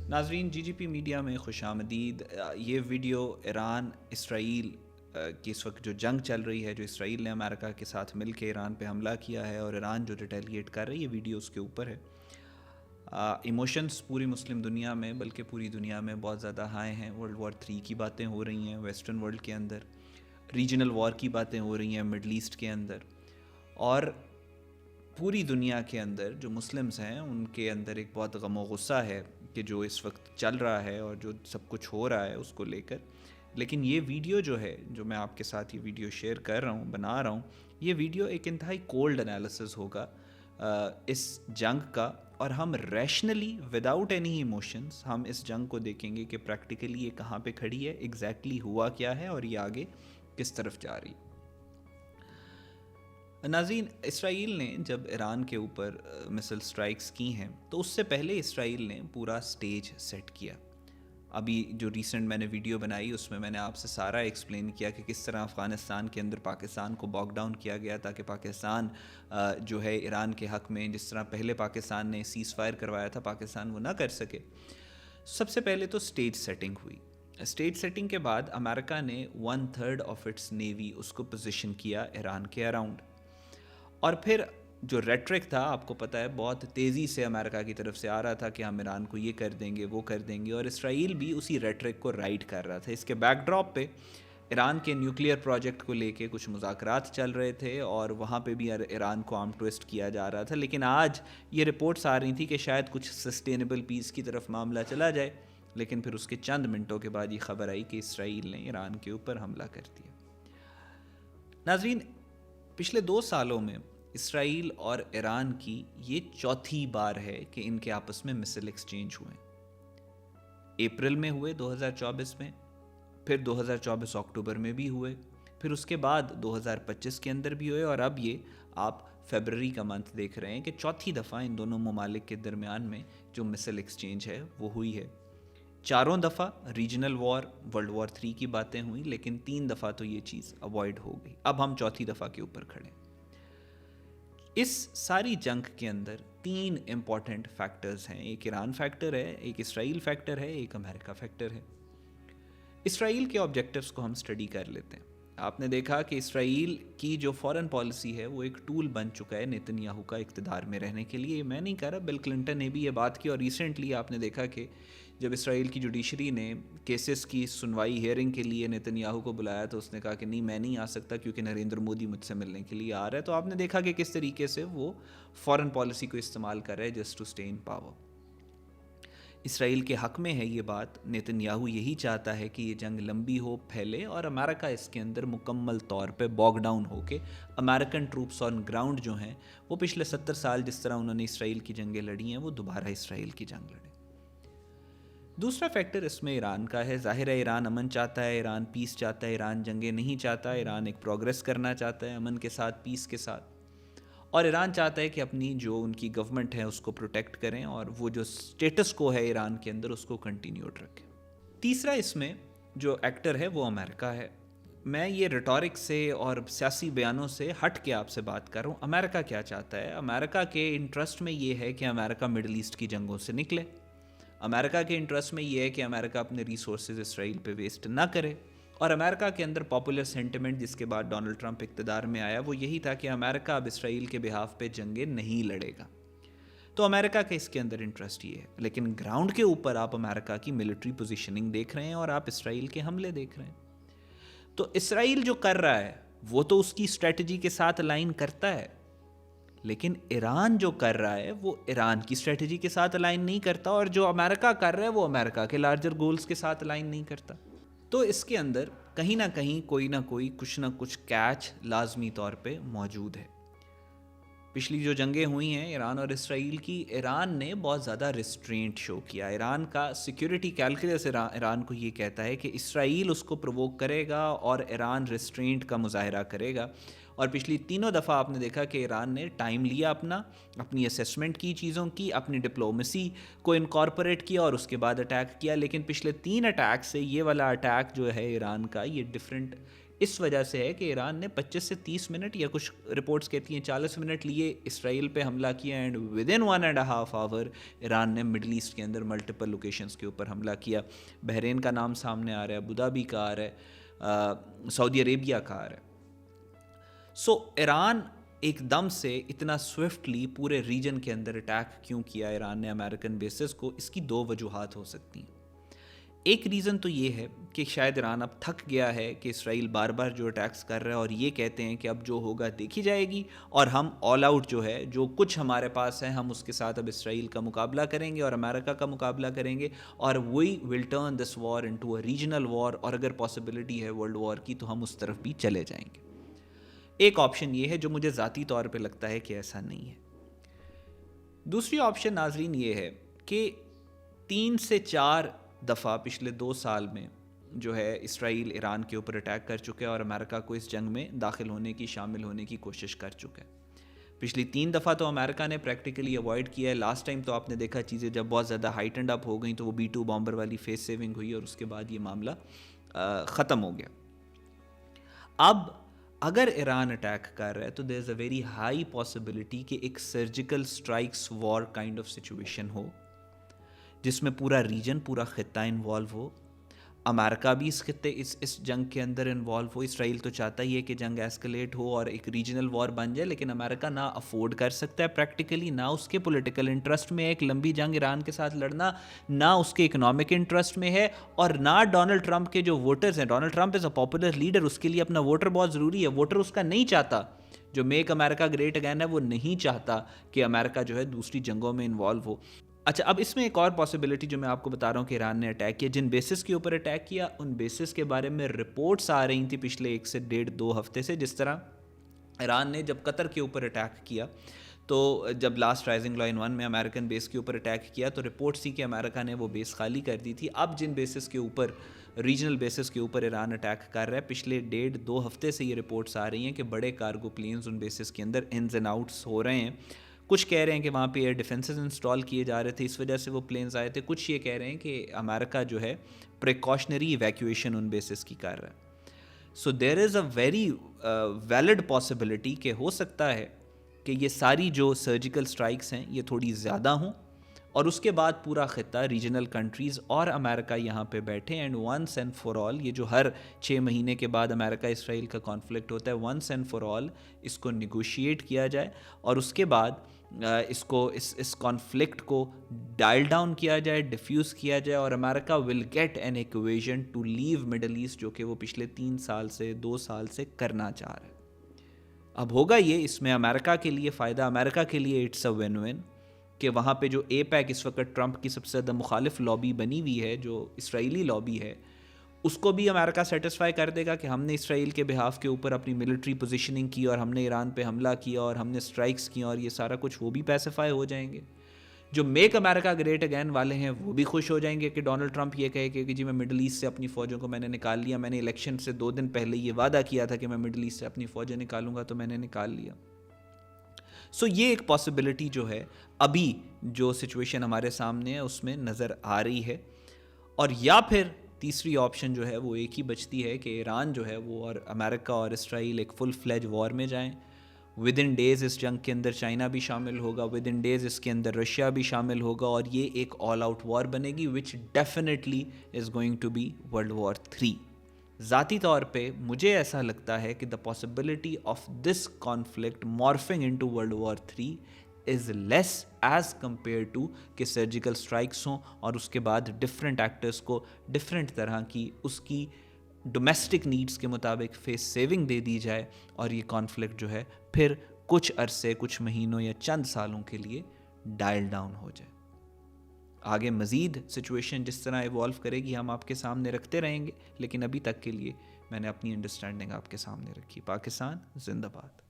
ناظرین، جی جی پی میڈیا میں خوش آمدید۔ یہ ویڈیو ایران اسرائیل کی اس وقت جو جنگ چل رہی ہے، جو اسرائیل نے امریکہ کے ساتھ مل کے ایران پہ حملہ کیا ہے اور ایران جو ریٹیلیٹ کر رہی ہے، یہ ویڈیو اس کے اوپر ہے۔ ایموشنز پوری مسلم دنیا میں بلکہ پوری دنیا میں بہت زیادہ ہائی ہیں۔ ورلڈ وار 3 کی باتیں ہو رہی ہیں ویسٹرن ورلڈ کے اندر، ریجنل وار کی باتیں ہو رہی ہیں مڈل ایسٹ کے اندر، اور پوری دنیا کے اندر جو مسلمز ہیں ان کے اندر ایک بہت غم و غصہ ہے کہ جو اس وقت چل رہا ہے اور جو سب کچھ ہو رہا ہے اس کو لے کر۔ لیکن یہ ویڈیو جو ہے، جو میں آپ کے ساتھ یہ ویڈیو شیئر کر رہا ہوں، بنا رہا ہوں، یہ ویڈیو ایک انتہائی کولڈ انالیسس ہوگا اس جنگ کا، اور ہم ریشنلی وداؤٹ اینی ایموشنز ہم اس جنگ کو دیکھیں گے کہ پریکٹیکلی یہ کہاں پہ کھڑی ہے، ایگزیکٹلی ہوا کیا ہے اور یہ آگے کس طرف جا رہی ہے۔ ناظرین، اسرائیل نے جب ایران کے اوپر میسل سٹرائکس کی ہیں تو اس سے پہلے اسرائیل نے پورا سٹیج سیٹ کیا۔ ابھی جو ریسنٹ میں نے ویڈیو بنائی اس میں نے آپ سے سارا ایکسپلین کیا کہ کس طرح افغانستان کے اندر پاکستان کو باک ڈاؤن کیا گیا تاکہ پاکستان جو ہے ایران کے حق میں، جس طرح پہلے پاکستان نے سیز فائر کروایا تھا، پاکستان وہ نہ کر سکے۔ سب سے پہلے تو سٹیج سیٹنگ ہوئی۔ سٹیج سیٹنگ کے بعد امریکہ نے 1/3 آف اٹس نیوی اس کو پوزیشن کیا ایران کے اراؤنڈ، اور پھر جو ریٹرک تھا، آپ کو پتہ ہے، بہت تیزی سے امریکہ کی طرف سے آ رہا تھا کہ ہم ایران کو یہ کر دیں گے، وہ کر دیں گے، اور اسرائیل بھی اسی ریٹرک کو رائٹ کر رہا تھا۔ اس کے بیک ڈراپ پہ ایران کے نیوکلیئر پروجیکٹ کو لے کے کچھ مذاکرات چل رہے تھے اور وہاں پہ بھی ایران کو آرم ٹویسٹ کیا جا رہا تھا۔ لیکن آج یہ رپورٹس آ رہی تھیں کہ شاید کچھ سسٹینیبل پیس کی طرف معاملہ چلا جائے، لیکن پھر اس کے چند منٹوں کے بعد یہ خبر آئی کہ اسرائیل نے ایران کے اوپر حملہ کر دیا۔ ناظرین، پچھلے 2 سالوں میں اسرائیل اور ایران کی یہ چوتھی بار ہے کہ ان کے آپس میں مسل ایکسچینج ہوئے۔ اپریل میں ہوئے 2024 میں، پھر 2024 اکتوبر میں بھی ہوئے، پھر اس کے بعد 2025 کے اندر بھی ہوئے، اور اب یہ آپ فیبرری کا منتھ دیکھ رہے ہیں کہ چوتھی دفعہ ان دونوں ممالک کے درمیان میں جو مسل ایکسچینج ہے وہ ہوئی ہے۔ 4 دفعہ ریجنل وار، ورلڈ وار 3 کی باتیں ہوئیں، لیکن 3 دفعہ تو یہ چیز اوائڈ ہو گئی۔ اب ہم چوتھی دفعہ کے اوپر کھڑے ہیں۔ اس ساری جنگ کے اندر 3 امپورٹنٹ فیکٹرز ہیں۔ ایک ایران فیکٹر ہے، ایک اسرائیل فیکٹر ہے، ایک امریکہ فیکٹر ہے۔ اسرائیل کے آبجیکٹیوز کو ہم سٹڈی کر لیتے ہیں۔ آپ نے دیکھا کہ اسرائیل کی جو فارن پالیسی ہے وہ ایک ٹول بن چکا ہے نیتن یاہو کا اقتدار میں رہنے کے لیے۔ میں نہیں کہہ رہا، بل کلنٹن نے بھی یہ بات کی، اور ریسنٹلی آپ نے دیکھا کہ جب اسرائیل کی جوڈیشری نے کیسز کی سنوائی ہیئرنگ کے لیے نیتن یاہو کو بلایا تو اس نے کہا کہ نہیں، میں نہیں آ سکتا کیونکہ نریندر مودی مجھ سے ملنے کے لیے آ رہا ہے۔ تو آپ نے دیکھا کہ کس طریقے سے وہ فارن پالیسی کو استعمال کر رہا ہے just to stay in power. Israel کے حق میں ہے یہ بات۔ نیتن یاہو یہی چاہتا ہے کہ یہ جنگ لمبی ہو، پھیلے، اور امریکہ اس کے اندر مکمل طور پہ باک ڈاؤن ہو کے امریکن ٹروپس آن گراؤنڈ جو ہیں وہ پچھلے 70 سال جس طرح انہوں نے اسرائیل کی جنگیں لڑی ہیں وہ دوبارہ اسرائیل کی جنگ لڑے۔ دوسرا فیکٹر اس میں ایران کا ہے۔ ظاہر ہے ایران امن چاہتا ہے، ایران پیس چاہتا ہے، ایران جنگیں نہیں چاہتا، ایران ایک پروگریس کرنا چاہتا ہے امن کے ساتھ، پیس کے ساتھ، اور ایران چاہتا ہے کہ اپنی جو ان کی گورنمنٹ ہے اس کو پروٹیکٹ کریں اور وہ جو سٹیٹس کو ہے ایران کے اندر اس کو کنٹینیوڈ رکھیں۔ تیسرا اس میں جو ایکٹر ہے وہ امریکہ ہے۔ میں یہ ریٹورک سے اور سیاسی بیانوں سے ہٹ کے آپ سے بات کر رہا ہوں۔ امریکہ کیا چاہتا ہے؟ امریکہ کے انٹرسٹ میں یہ ہے کہ امریکہ مڈل ایسٹ کی جنگوں سے نکلے۔ امریکہ کے انٹرسٹ میں یہ ہے کہ امریکہ اپنے ریسورسز اسرائیل پہ ویسٹ نہ کرے، اور امریکہ کے اندر پاپولر سینٹیمنٹ جس کے بعد ڈونلڈ ٹرمپ اقتدار میں آیا وہ یہی تھا کہ امریکہ اب اسرائیل کے بہاف پہ جنگیں نہیں لڑے گا۔ تو امریکہ کے اس کے اندر انٹرسٹ یہ ہے، لیکن گراؤنڈ کے اوپر آپ امریکہ کی ملٹری پوزیشننگ دیکھ رہے ہیں اور آپ اسرائیل کے حملے دیکھ رہے ہیں۔ تو اسرائیل جو کر رہا ہے وہ تو اس کی اسٹریٹجی کے ساتھ الائن کرتا ہے، لیکن ایران جو کر رہا ہے وہ ایران کی اسٹریٹجی کے ساتھ الائن نہیں کرتا، اور جو امریکہ کر رہا ہے وہ امریکہ کے لارجر گولز کے ساتھ الائن نہیں کرتا۔ تو اس کے اندر کہیں نہ کہیں کوئی نہ کوئی کچھ نہ کچھ کیچ لازمی طور پہ موجود ہے۔ پچھلی جو جنگیں ہوئی ہیں ایران اور اسرائیل کی، ایران نے بہت زیادہ ریسٹرینٹ شو کیا۔ ایران کا سیکیورٹی کیلکولس ایران کو یہ کہتا ہے کہ اسرائیل اس کو پرووک کرے گا اور ایران ریسٹرینٹ کا مظاہرہ کرے گا، اور پچھلی 3 دفعہ آپ نے دیکھا کہ ایران نے ٹائم لیا، اپنی اسیسمنٹ کی چیزوں کی، اپنی ڈپلومیسی کو انکارپوریٹ کیا اور اس کے بعد اٹیک کیا۔ لیکن پچھلے 3 اٹیک سے یہ والا اٹیک جو ہے ایران کا، یہ ڈفرینٹ اس وجہ سے ہے کہ ایران نے 25 سے 30 منٹ یا کچھ رپورٹس کہتی ہیں 40 منٹ لیے اسرائیل پہ حملہ کیا، اینڈ ود ان 1.5 آور ایران نے مڈل ایسٹ کے اندر ملٹیپل لوکیشنز کے اوپر حملہ کیا. بحرین کا نام سامنے آ رہا ہے، ابوظہبی کا آ رہا ہے، سعودی عربیہ کا آ رہا ہے. سو ایران ایک دم سے اتنا سوئفٹلی پورے ریجن کے اندر اٹیک کیوں کیا ایران نے امریکن بیسز کو؟ اس کی دو وجوہات ہو سکتی ہیں. ایک ریزن تو یہ ہے کہ شاید ایران اب تھک گیا ہے کہ اسرائیل بار بار جو اٹیکس کر رہا ہے، اور یہ کہتے ہیں کہ اب جو ہوگا دیکھی جائے گی، اور ہم آل آؤٹ جو ہے جو کچھ ہمارے پاس ہے ہم اس کے ساتھ اب اسرائیل کا مقابلہ کریں گے اور امریکہ کا مقابلہ کریں گے، اور we will turn this war into a regional war, اور اگر پاسبلٹی ہے ورلڈ وار کی تو ہم اس طرف بھی چلے جائیں گے. ایک آپشن یہ ہے جو مجھے ذاتی طور پہ لگتا ہے کہ ایسا نہیں ہے. دوسری آپشن ناظرین یہ ہے کہ 3 سے 4 دفعہ پچھلے 2 سال میں جو ہے اسرائیل ایران کے اوپر اٹیک کر چکا ہے اور امریکہ کو اس جنگ میں داخل ہونے کی، شامل ہونے کی کوشش کر چکا ہے. پچھلی 3 دفعہ تو امریکہ نے پریکٹیکلی اوائڈ کیا ہے. لاسٹ ٹائم تو آپ نے دیکھا چیزیں جب بہت زیادہ ہائٹنڈ اپ ہو گئیں تو وہ B-2 بامبر والی فیس سیونگ ہوئی اور اس کے بعد یہ معاملہ ختم ہو گیا. اب اگر ایران اٹیک کر رہا ہے تو there is a very high possibility کہ ایک surgical strikes war kind of situation ہو، جس میں پورا ریجن، پورا خطہ انوالو ہو. امریکہ بھی اس خطے اس جنگ کے اندر انوالو ہو. اسرائیل تو چاہتا ہی ہے کہ جنگ ایسکلیٹ ہو اور ایک ریجنل وار بن جائے، لیکن امریکہ نہ افورڈ کر سکتا ہے پریکٹیکلی، نہ اس کے پولیٹیکل انٹرسٹ میں ہے ایک لمبی جنگ ایران کے ساتھ لڑنا، نہ اس کے اکنامک انٹرسٹ میں ہے، اور نہ ڈونلڈ ٹرمپ کے جو ووٹرز ہیں. Donald Trump is a popular leader, اس کے لیے اپنا ووٹر بہت ضروری ہے. ووٹر اس کا نہیں چاہتا، جو میک امریکہ گریٹ اگین ہے وہ نہیں چاہتا کہ امریکہ جو ہے دوسری جنگوں میں انوالو ہو. اچھا، اب اس میں ایک اور پاسبلٹی جو میں آپ کو بتا رہا ہوں کہ ایران نے اٹیک کیا، جن بیسس کے اوپر اٹیک کیا ان بیسس کے بارے میں رپورٹس آ رہی تھیں پچھلے 1 سے 1.5-2 ہفتے سے. جس طرح ایران نے جب قطر کے اوپر اٹیک کیا، تو جب لاسٹ رائزنگ لائن 1 میں امریکن بیس کے اوپر اٹیک کیا تو رپورٹس تھی کہ امریکہ نے وہ بیس خالی کر دی تھی. اب جن بیسس کے اوپر، ریجنل بیسس کے اوپر ایران اٹیک کر رہا ہے، پچھلے 1.5-2 ہفتے سے یہ رپورٹس آ رہی ہیں کہ بڑے کارگو پلینز ان بیسس کے اندر انز اینڈ آؤٹس ہو رہے ہیں. کچھ کہہ رہے ہیں کہ وہاں پہ ایئر ڈیفنسز انسٹال کیے جا رہے تھے، اس وجہ سے وہ پلینز آئے تھے. کچھ یہ کہہ رہے ہیں کہ امریکہ جو ہے پریکاشنری ایویکویشن ان بیسس کی کر رہا ہے. سو دیر is a very valid possibility کہ ہو سکتا ہے کہ یہ ساری جو سرجیکل اسٹرائکس ہیں یہ تھوڑی زیادہ ہوں، اور اس کے بعد پورا خطہ، ریجنل کنٹریز اور امریکہ یہاں پہ بیٹھے، and once and for all, یہ جو ہر 6 مہینے کے بعد امریکہ اسرائیل کا کانفلکٹ ہوتا ہے، ونس اینڈ فار آل اس کو نیگوشیٹ کیا جائے، اور اس کے بعد اس کانفلکٹ کو ڈائل ڈاؤن کیا جائے، ڈیفیوز کیا جائے، اور امریکہ will get an equation to leave middle east, جو کہ وہ پچھلے 3 سال سے 2 سال سے کرنا چاہ رہے ہیں. اب ہوگا یہ، اس میں امریکہ کے لیے فائدہ، امریکہ کے لیے اٹس اے ون ون کہ وہاں پہ جو APEC اس وقت ٹرمپ کی سب سے زیادہ مخالف لابی بنی ہوئی ہے، جو اسرائیلی لابی ہے، اس کو بھی امریکہ سیٹسفائی کر دے گا کہ ہم نے اسرائیل کے بہاف کے اوپر اپنی ملٹری پوزیشننگ کی، اور ہم نے ایران پہ حملہ کیا، اور ہم نے اسٹرائکس کی، اور یہ سارا کچھ وہ بھی پیسیفائی ہو جائیں گے. جو میک امریکہ گریٹ اگین والے ہیں وہ بھی خوش ہو جائیں گے کہ ڈونلڈ ٹرمپ یہ کہے کہ جی میں مڈل ایسٹ سے اپنی فوجوں کو میں نے نکال لیا، میں نے الیکشن سے 2 دن پہلے یہ وعدہ کیا تھا کہ میں مڈل ایسٹ سے اپنی فوجیں نکالوں گا، تو میں نے نکال لیا. سو یہ ایک پاسبلٹی جو ہے ابھی جو سچویشن ہمارے سامنے ہے اس میں نظر آ رہی ہے. اور یا پھر تیسری آپشن جو ہے وہ ایک ہی بچتی ہے کہ ایران جو ہے وہ اور امریکہ اور اسرائیل ایک فل فلیج وار میں جائیں. ود ان ڈیز اس جنگ کے اندر چائنا بھی شامل ہوگا، ود ان ڈیز اس کے اندر رشیا بھی شامل ہوگا، اور یہ ایک آل آؤٹ وار بنے گی which definitely is going to be world war 3. ذاتی طور پہ مجھے ایسا لگتا ہے کہ the possibility of this conflict morphing into world war 3 is less as compared to کہ سرجیکل اسٹرائکس ہوں اور اس کے بعد ڈفرینٹ ایکٹرس کو ڈفرینٹ طرح کی اس کی ڈومیسٹک نیڈس کے مطابق فیس سیونگ دے دی جائے، اور یہ کانفلکٹ جو ہے پھر کچھ عرصے، کچھ مہینوں یا چند سالوں کے لیے ڈائل ڈاؤن ہو جائے. آگے مزید سچویشن جس طرح ایوالو کرے گی ہم آپ کے سامنے رکھتے رہیں گے، لیکن ابھی تک کے لیے میں نے اپنی انڈرسٹینڈنگ آپ کے سامنے رکھی. پاکستان زندہ باد.